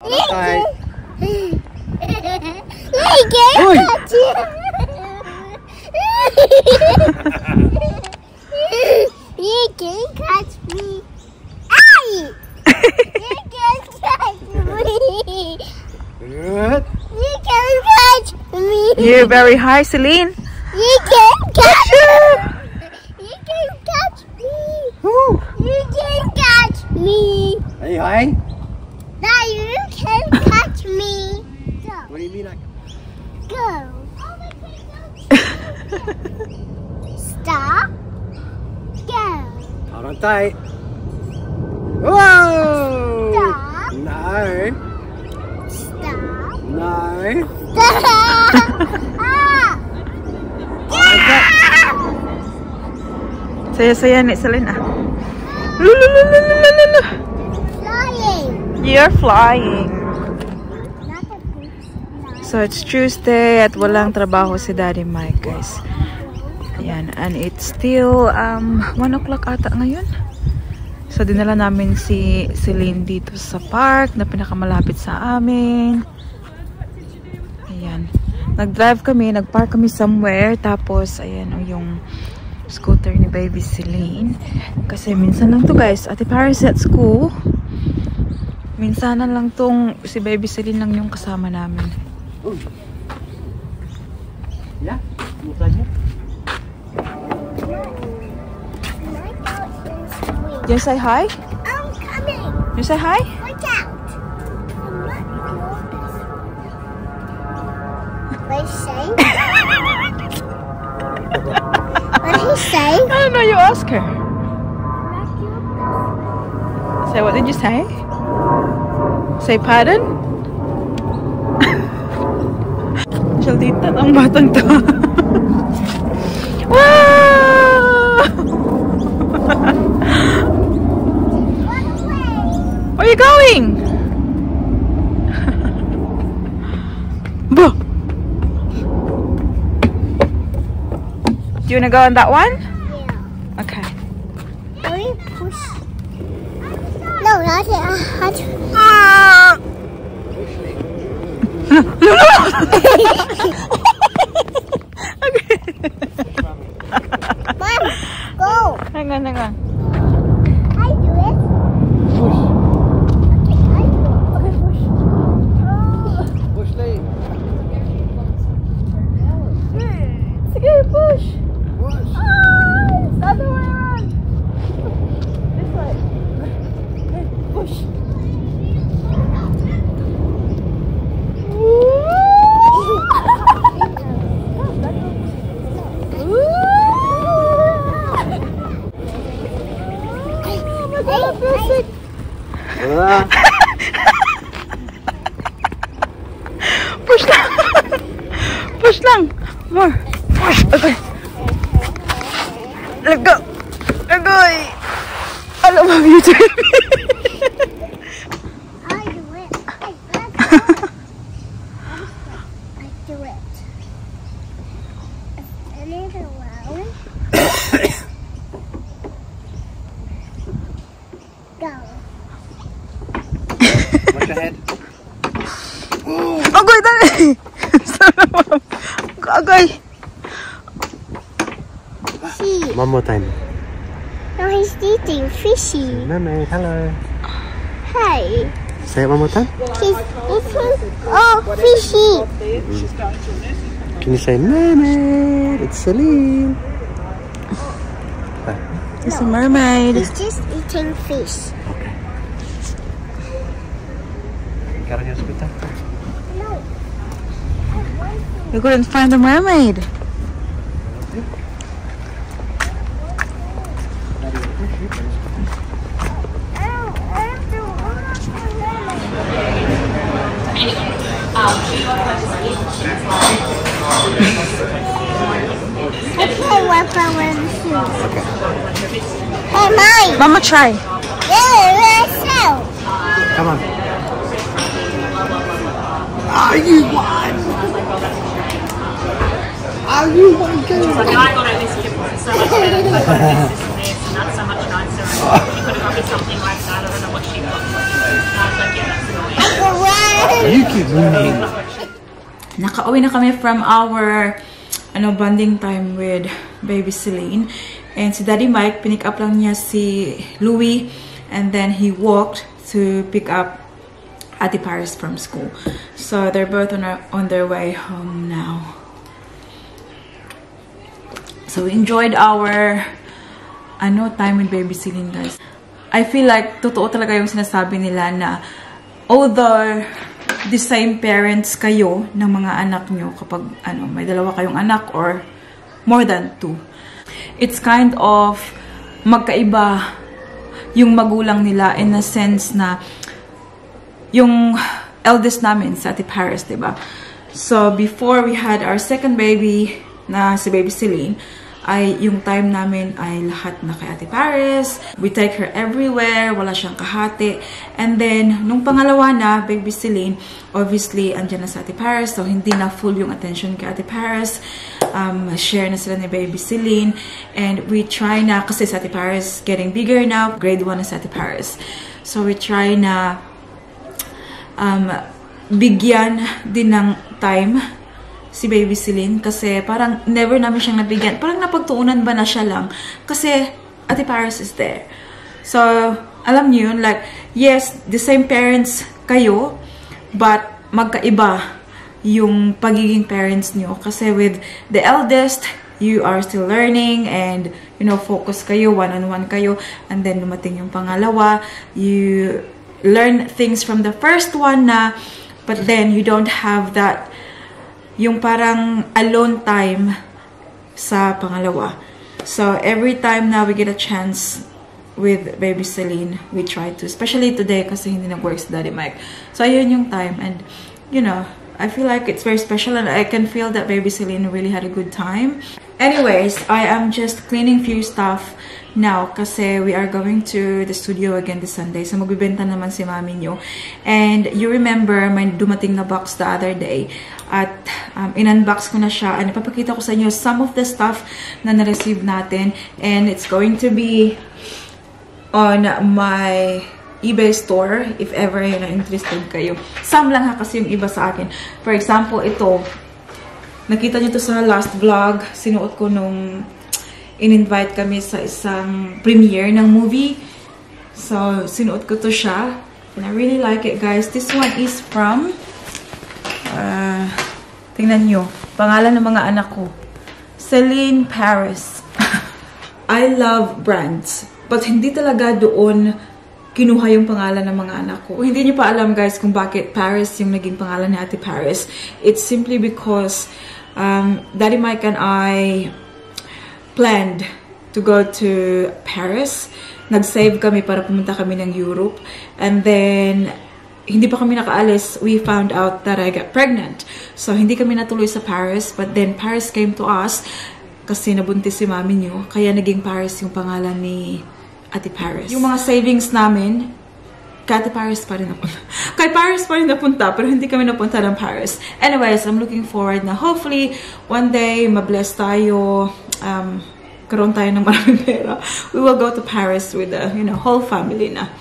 Hi. You can catch me. Ay! You can catch me. Good. You can catch me. You're very high, Celine. You can catch me. You can catch me. Woo. You can catch me. Are you high? Now you can catch me. Go. What do you mean? Go. Stop. Go. Hold on tight. Whoa! Stop. No. Stop. No. Stop. Saya-saya ni Celine ah. Lululululululu. Flying. You're flying. Not a big So it's Tuesday at walang trabaho si Daddy Mike, guys. Ayan, and it's still 1 o'clock ata ngayon. So dinala namin si Celine dito sa park na pinakamalapit sa amin. Ayan. Nag-drive kami, nag-park kami somewhere. Tapos, ayan yung scooter ni baby Celine. Kasi minsan lang to, guys. Ate Paris at school. Minsanan lang tong si baby Celine lang yung kasama namin. Yeah? Massage? You say hi? I'm coming. You say hi? Watch out. What is he saying? What is he saying? I don't know, you ask her. Say, what did you say? Say pardon? Shalditan ang batang to. Wow! Where are you going? Boo! Do you want to go on that one? Yeah. Okay. Can we push? No, not it. Mom, go. Hang on, hang on. I do it. Push. Okay, I do it. Okay, push. Push lane. It's a good push. Push. It's the other way around. This way. Push. Push lang. Push lang. More. Push. Okay. Let go. Let go. I love how you do it. I do it. I do it. Spin it around. Go. Watch your head. Agoy, dali. Agoy. Fishy. One more time. No, he's eating fishy. Mermaid, hello. Hey. Say it one more time. He's eating. Oh, fishy. Can you say mermaid? It's Celine. It's a mermaid. He's just eating fish. Got on your scooter? No. You couldn't find the mermaid. Okay, what I wear the shoes? Okay. Hey, mine. Mama, try. Yeah, myself. Come on. Are you one? Are you one girl? I got it this gift was so much better. I got this and this, and that's so much nicer. And you could have got me something like that. I don't know what she got. And I was like, yeah, that's annoying. You keep moving. Nakauwi na kami from our bonding time with baby Celine. And si Daddy Mike, pinick up lang niya si Louie. And then he walked to pick up Ate Paris from school. So they're both on their way home now. So we enjoyed our time with baby Celine, guys. I feel like totoo talaga yung sinasabi nila na although the same parents kayo ng mga anak nyo kapag may dalawa kayong anak or more than 2. It's kind of magkaiba yung magulang nila in a sense na yung eldest namin sa Ate Paris, diba? So before we had our second baby na si baby Celine, ay yung time namin ay lahat na kay Ate Paris. We take her everywhere, wala siyang kahati. And then, nung pangalawa na, baby Celine, obviously, andyan na sa Ate Paris. So, hindi na full yung attention kay Ate Paris. Share na sila ni baby Celine. And we try na, kasi sa Ate Paris, getting bigger now, grade 1 na sa Ate Paris. So, we try na bigyan din ng time si baby Celine kasi parang never namin siyang nabigyan. Parang napagtuunan ba na siya lang kasi Ate Paris is there. So, alam niyo yun, like, yes, the same parents kayo, but magkaiba yung pagiging parents niyo. Kasi with the eldest, you are still learning and, focus kayo, one-on-one kayo. And then, dumating yung pangalawa, you learn things from the first one na, but then, you don't have that yung parang alone time sa pangalawa. So, every time na we get a chance with baby Celine, we try to. Especially today kasi hindi nag-work si Daddy Mike. So, ayun yung time. And, I feel like it's very special and I can feel that baby Celine really had a good time. Anyways, I am just cleaning few stuff now kasi we are going to the studio again this Sunday. So, magbibenta naman si mami nyo. And you remember, may dumating na box the other day. At in-unbox ko na siya. And ipapakita ko sa inyo some of the stuff na na-receive natin. And it's going to be on my eBay store if ever na-interested kayo. Some lang ha kasi yung iba sa akin. For example, ito. Nakita nyo to sa last vlog. Sinuot ko nung in-invite kami sa isang premiere ng movie. So, sinuot ko to siya. And I really like it, guys. This one is from tingnan nyo. Pangalan ng mga anak ko. Celine Paris. I love brands. But hindi talaga doon kinuha yung pangalan ng mga anak ko. Hindi nyo pa alam, guys, kung bakit Paris yung naging pangalan ni Ate Paris. It's simply because Daddy Mike and I planned to go to Paris. Nag-save kami para pumunta kami ng Europe. And then, hindi pa kami nakaalis, we found out that I got pregnant. So, hindi kami natuloy sa Paris. But then, Paris came to us kasi nabuntis si mami nyo. Kaya naging Paris yung pangalan ni Ate Paris. Yung mga savings namin, kay Ate Paris pa rin napunta. Kay Paris pa rin napunta, pero hindi kami napunta ng Paris. Anyways, I'm looking forward na hopefully, one day, mabless tayo, karoon tayo ng maraming pera. We will go to Paris with the, whole family na.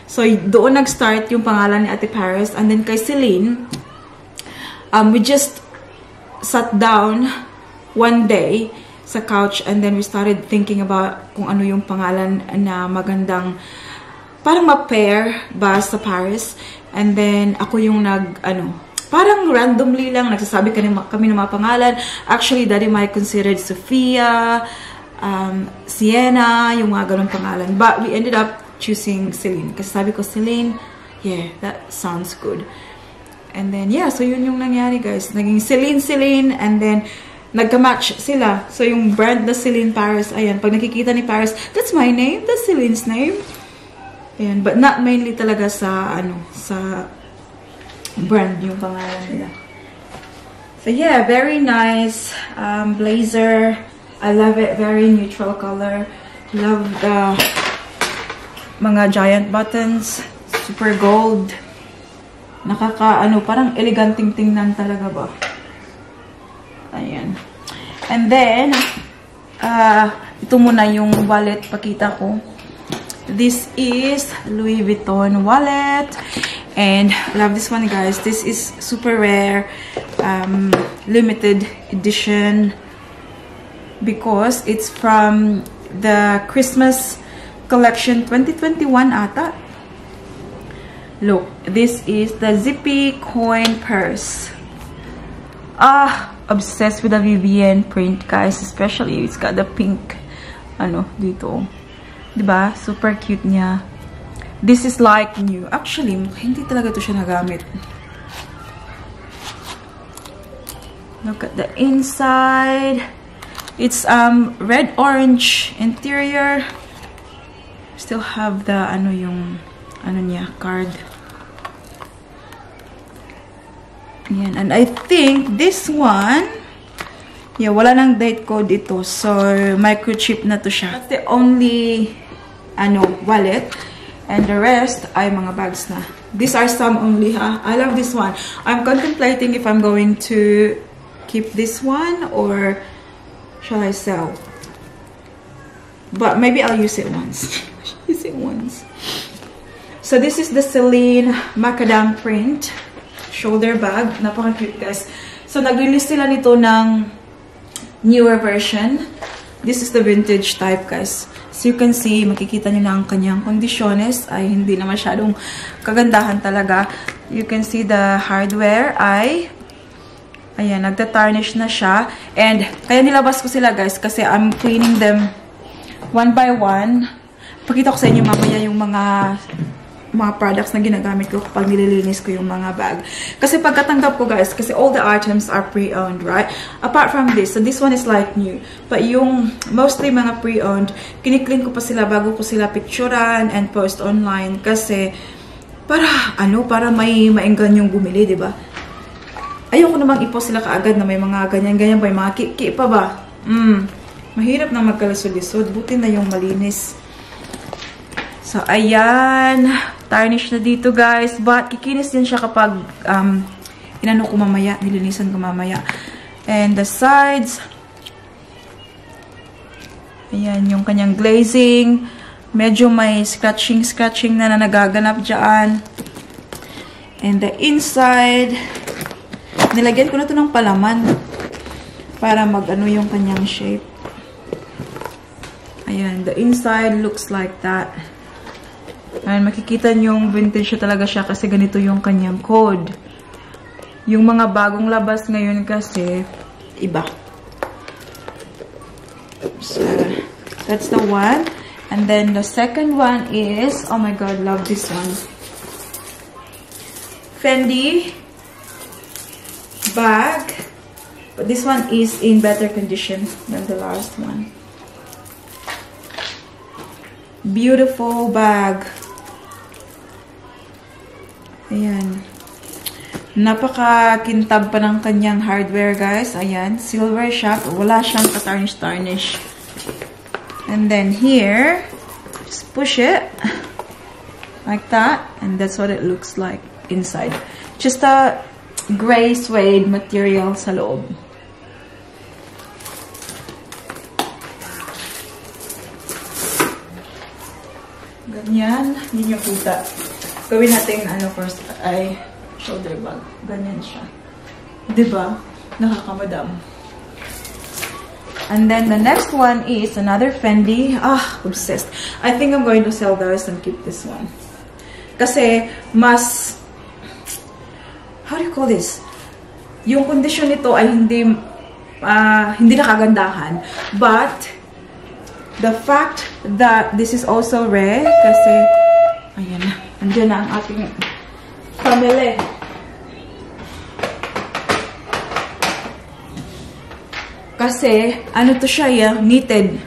So, doon nag-start yung pangalan ni Ate Paris. And then kay Celine, we just sat down one day sa couch and then we started thinking about kung ano yung pangalan na magandang parang ma-pair ba sa Paris. And then, ako yung parang randomly lang, nagsasabi kami ng mga pangalan. Actually, Daddy Mike considered Sophia, Sienna, yung mga ganong pangalan. But we ended up choosing Celine. Kasi sabi ko, Celine, yeah, that sounds good. And then, yeah, so yun yung nangyari, guys. Naging Celine, and then, nagka-match sila. So, yung brand na Celine Paris, ayan, pag nakikita ni Paris, that's my name, that's Celine's name. Ayan, but not mainly talaga sa, sa brand yung pangalan nila. So, yeah, very nice blazer. I love it. Very neutral color. Love the mga giant buttons. Super gold. Parang eleganting tingnan talaga ba. Ayan. And then, ito muna yung wallet. Pakita ko. This is Louis Vuitton wallet. And I love this one, guys. This is super rare, limited edition, because it's from the Christmas collection 2021 ata. Look, this is the zippy coin purse. Obsessed with the Vivienne print, guys. Especially, it's got the pink, dito. Diba? Super cute niya. This is like new. Actually, hindi talaga to siya nagamit. Look at the inside. It's red-orange interior. Still have the, niya, card. Yan. And I think this one, yeah, wala nang date code ito. So, microchip na to siya. That's the only, wallet. And the rest ay mga bags na. These are some only, ha? I love this one. I'm contemplating if I'm going to keep this one or shall I sell? But maybe I'll use it once. Use it once. So, this is the Celine Macadam print shoulder bag. Napaka-cute, guys. So, nag-release sila nito ng newer version. This is the vintage type, guys. So, you can see, makikita nyo na ang kanyang kondisyones ay hindi na masyadong kagandahan talaga. You can see the hardware ay, ayan, nagta-tarnish na siya. And, kaya nilabas ko sila, guys, kasi I'm cleaning them one by one. Pakita ko sa inyo mamaya yung mga products na ginagamit ko kapag nililinis ko yung mga bag. Kasi pagkatanggap ko, guys, kasi all the items are pre-owned, right? Apart from this, so this one is like new. But yung mostly mga pre-owned, kiniklin ko pa sila bago ko sila picturean and post online. Kasi, para may mainggan yung bumili, diba? Ayoko namang i-post sila kaagad na may mga ganyan-ganyan pa, may mga kiki pa ba? Mahirap na magkalasod-lisod. Buti na yung malinis. So, ayan. Tarnish na dito, guys. But, kikinis din siya kapag inano ko mamaya. Nilinisan ko mamaya. And the sides. Ayan, yung kanyang glazing. Medyo may scratching na nagaganap dyan. And the inside. Nilagyan ko na to ng palaman. Para mag-ano yung kanyang shape. Ayan, the inside looks like that. Ayan, makikita nyo vintage talaga siya kasi ganito yung kanyang code. Yung mga bagong labas ngayon kasi, iba. So, that's the one. And then the second one is, oh my god, love this one. Fendi bag. But this one is in better condition than the last one. Beautiful bag. Ayan. Napaka-kintab pa ng kanyang hardware, guys. Ayan. Silver siya. Wala siyang ka-tarnish-tarnish. And then here, just push it. Like that. And that's what it looks like inside. Just a gray suede material sa loob. Ganyan. Yun yung kita. Gawin natin, first ay shoulder bag. Ganyan siya. Diba? Nakakamadam. And then the next one is another Fendi. Obsessed. I think I'm going to sell those and keep this one. Kasi, mas, how do you call this? Yung condition nito ay hindi nakagandahan. But, the fact that this is also rare, kasi, ayan na. Andiyan na ang ating pamili. Kasi, to siya, knitted.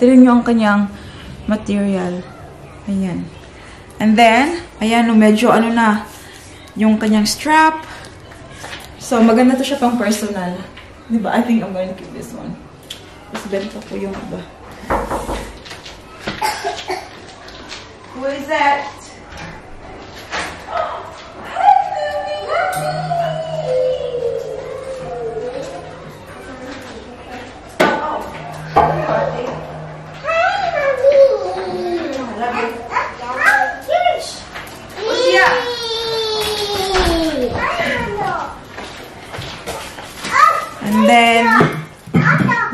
Tignan nyo ang kanyang material. Ayan. And then, ayan, medyo na, yung kanyang strap. So, maganda to siya pang personal. Diba? I think I'm going to keep this one. Tapos, benta ko yung iba. Who is that? And then,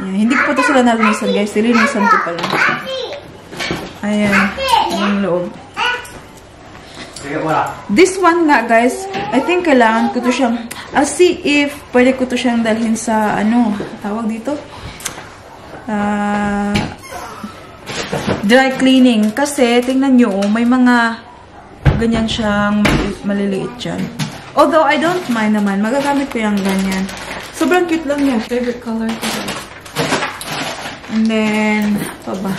yeah, hindi ko pa ito sila nalinisan, guys. Nilinisan ko pala. Ayan. Yung loob. This one nga, guys, I think kailangan ko to siyang, I'll see if pwede ko to siyang dalhin sa, ano, tawag dito? Dry cleaning. Kasi, tingnan nyo, may mga ganyan siyang maliliit dyan. Although, I don't mind naman. Magagamit ko yung ganyan. Sobrang cute lang yan. Favorite color ko. And then, pa ba?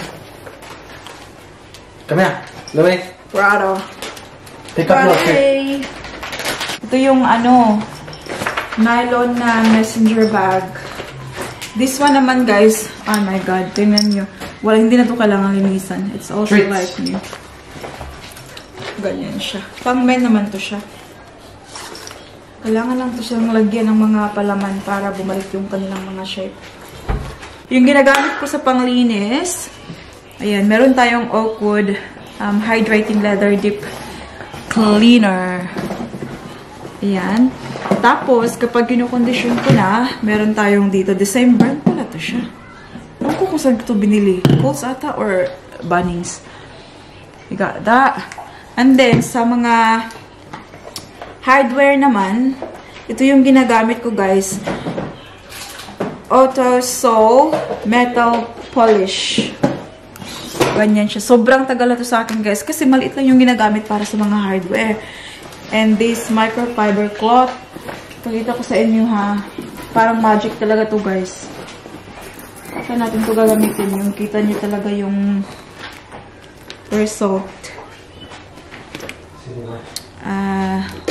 Come here. Louis. Prado. Pick up your Hey. Ito yung ano, nylon na messenger bag. This one naman, guys. Oh my God. Tingnan nyo. Wala, hindi na ito kailangan linisan. It's also Treats. like new. Ganyan siya. Pang men naman to siya. Kailangan lang to siyang lagyan ng mga palaman para bumalik yung kanilang mga shape. Yung ginagamit ko sa panglinis, ayan, meron tayong Oakwood Hydrating Leather Deep Cleaner. Ayan. Tapos, kapag kinukondisyon ko na, meron tayong dito. The same brand pala to siya. Alam ko kung saan ko ito binili. Coles ata or Bunnings. You got that. And then, sa mga hardware naman, ito yung ginagamit ko, guys. Auto Sol Metal Polish. Ganyan siya. Sobrang tagal na to sa akin, guys. Kasi maliit lang yung ginagamit para sa mga hardware. And this microfiber cloth. Pakita ko sa inyo, ha. Parang magic talaga to, guys. Saan natin to gagamitin? Yung kita niyo talaga yung result.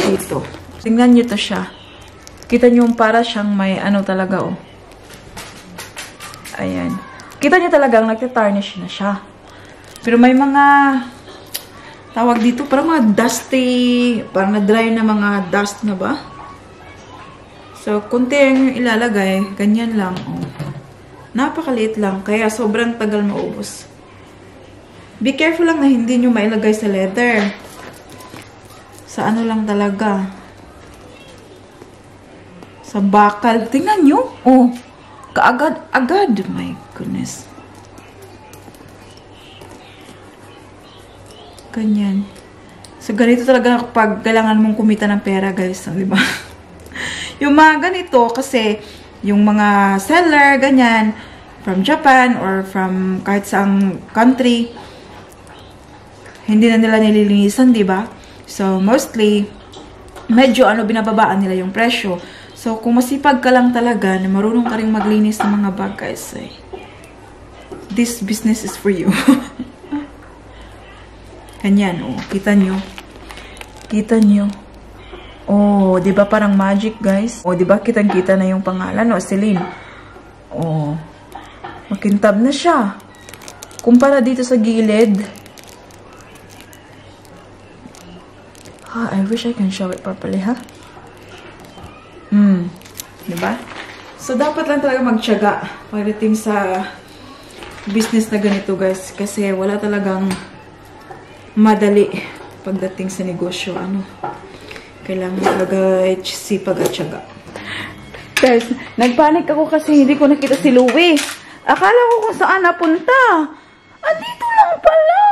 Dito. Tingnan nyo to siya. Kita nyo yung para siyang may ano talaga, oh. Ayan. Kita nyo talagang nagtitarnish na siya. Pero may mga tawag dito, parang mga dusty, parang na-dry na mga dust na ba? So, konti yung ilalagay. Ganyan lang, oh. Napakaliit lang. Kaya sobrang tagal maubos. Be careful lang na hindi nyo mailagay sa leather. Sa ano lang talaga. Sa bakal. Tingnan nyo. Oh. Kaagad-agad. My goodness. Ganyan. So, ganito talaga kapag kailangan mong kumita ng pera, guys. Di ba? Yung mga ganito, kasi yung mga seller, ganyan, from Japan or from kahit saang country, hindi na nila nililinisan, di ba? So, mostly, medyo binababaan nila yung presyo. So, kung masipag ka lang talaga na marunong ka rin maglinis ng mga bag, guys, this business is for you. Ganyan, oh. Kita nyo. Kita nyo. Oh, di ba parang magic, guys? Oh, di ba kitang-kita na yung pangalan, oh, Celine. Oh. Makintab na siya. Kumpara dito sa gilid. I wish I can show it properly, ha? Diba? So, dapat lang talaga magtiyaga pagdating sa business na ganito, guys. Kasi wala talagang madali pagdating sa negosyo. Kailangan talaga sipag at tiyaga. Guys, nagpanik ako kasi hindi ko nakita si Louie. Akala ko kung saan napunta. Andito lang pala.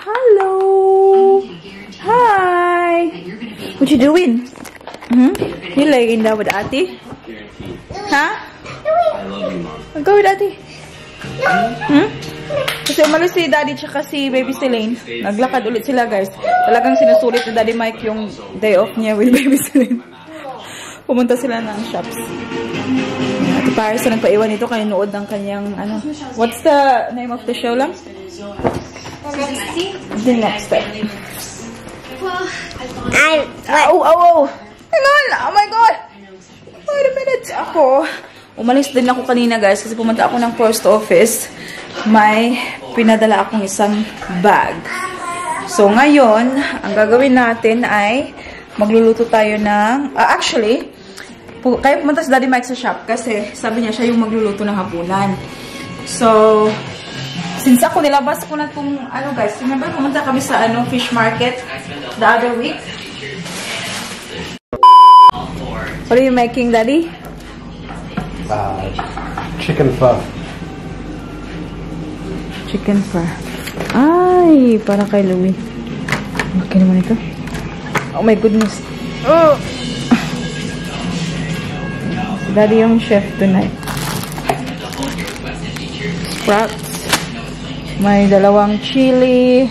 Hello. Hi. What you doing? You laying down with Ate? Huh? I love you, Mom. Go with Ate. Kasi umalis si Daddy tsaka si Baby Celine. Naglakad ulit sila, guys. Talagang sinusulit ni Daddy Mike yung day off niya with Baby Celine. Pumunta sila ng shops. Ate Paris na nagpaiwan ito kaya nood ng kanyang What's the name of the show lang? The next step. Oh! Hang on! Oh my God! Wait a minute! Umalis din ako kanina, guys, kasi pumunta ako ng post office. May pinadala akong isang bag. So, ngayon, ang gagawin natin ay magluluto tayo ng... actually, kaya pumunta si Daddy Mike sa shop kasi sabi niya siya yung magluluto ng hapunan. So, since ako nilabas ko na itong, guys, remember pumunta kami sa fish market the other week? What are you making, Daddy? Chicken pho. Chicken fur. Ay, para kay Louie. Okay naman ito. Oh my goodness. Oh! Daddy yung chef tonight. Sprouts. May dalawang chili.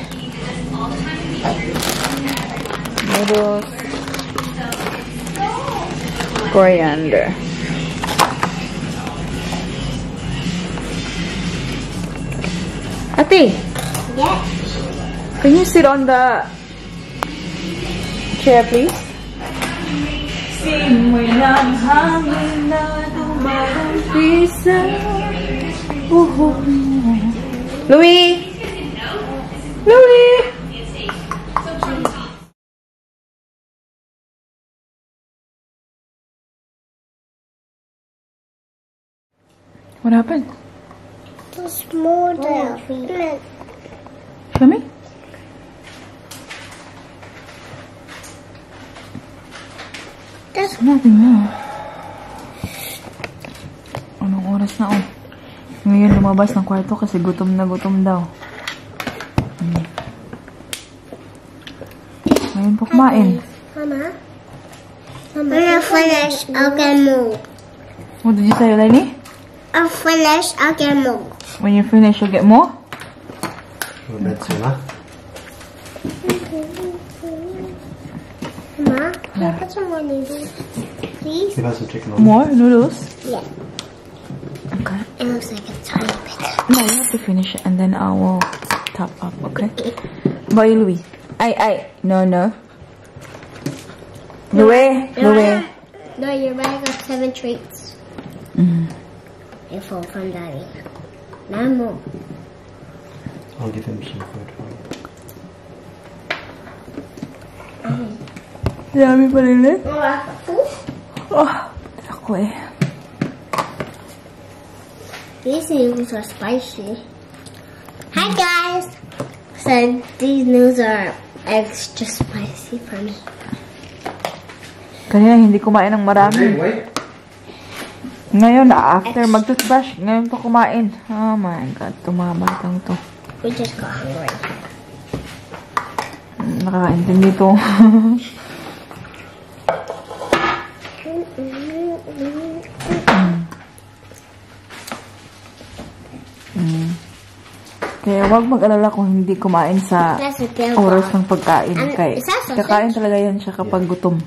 Noodles. Coriander. Ate, Yes. can you sit on the chair, please? Simoy ng hangin na dumarampisa. Louie! Louie! What happened? There's more there. Show me. There's Nothing more. Anong oras na oh? Ngayon lumabas ng kwarto kasi gutom na gutom daw. Ngayon po kumain. Mama. When I finish, I'll get more. What did you say, Lenny? I'll finish, I'll get more. When you finish, you'll get more? That's enough. Mama, can I put some more noodles, please? You have some chicken on. More noodles? Yeah. Okay. It looks like a tiny bit. No, you have to finish it and then I will top up, okay? Bye, Louie. Ay. No. Louie. No, you're right. I got 7 treats. A full from Daddy. Now more. I'll give him some food. Dami pa rin eh. Oh, Ako eh. these noodles are spicy. Hi guys. So these noodles are extra spicy for me. Kanina hindi kumain ng marami. Wait. Ngayon, after mag-toothbrush, ngayon pa kumain. Oh my God, tumabatang to. We just got hungry. Nakakaintindi to. Kaya wag mag-alala kung hindi kumain sa That's a good oras one. ng pagkain. Kaya is that sausage? kakain talaga yan siya kapag gutom.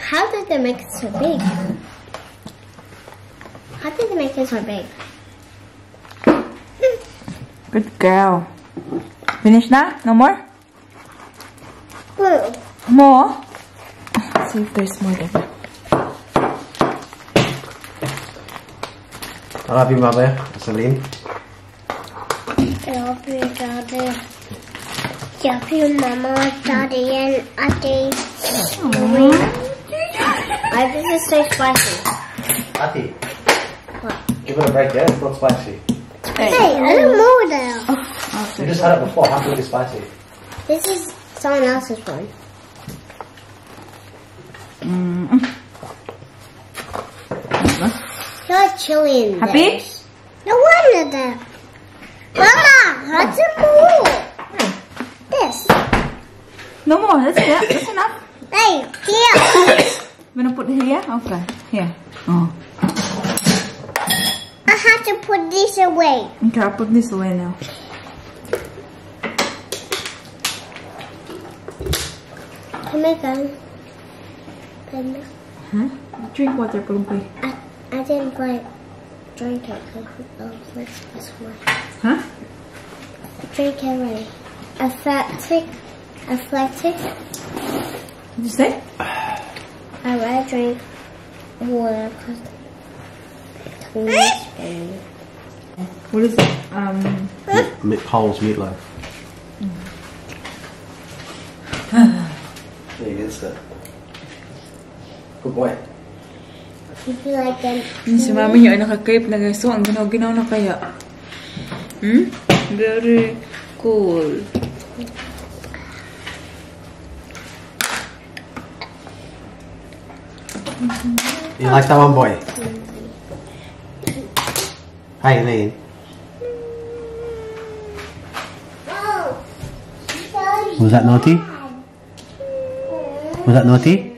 How did they make it so big? How did they make it so big? Good girl. Finish na? No more? More? Let's see if there's more there. I love you, Mother. Celine. I love you, Daddy. Love you, Mama, Daddy, and Auntie. Why this is so spicy? Ati, What? give it a break, yeah? It's not spicy. Hey, I don't know there. You just had it before. How can it be spicy? This is someone else's one. There's chili in Happy? there. No wonder that. Mama, what's the more? This. No more. That's enough. Hey, here. Gonna put it here? Okay. Here. Oh. I have to put this away. Okay, I'll put this away now. Come again. Huh? Drink water, Pulumpay. I didn't quite drink it. What's this one? Huh? Drink it already. Athletic. What did you say? I rather drink water because What is it? Cole's meatloaf. There you get it. Good boy. you feel like them. Si mami niyo ay naka-cape na guys. So, ang ginaw-ginaw na kaya. Very cool. You like that one, boy? Hi, Elaine. Was that naughty? Was that naughty?